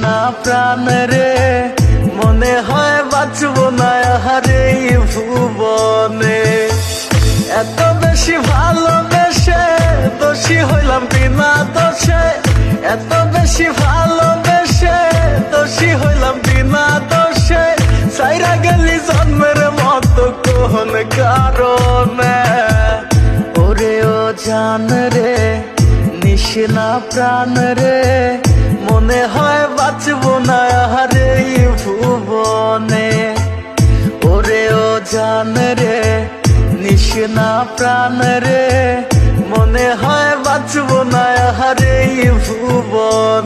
না প্রাণ রে মনে হয় বাঁচবো না হারে ভুবনে। এত বেশি ভালোবেসে দোষী হইলাম বিনা দোষে, এত বেশি ভালোবেসে দোষী হইলাম বিনা দোষে। সাইরা গেলি জন্মের মতো কোন কারণে, ওরে ও জান রে নিস না প্রাণ রে মনে হয় বাঁচবো না হারে ভুবনে। ওরে ও জান রে নিস না প্রাণ রে মনে হয় বাঁচবো না হারে ভুবনে।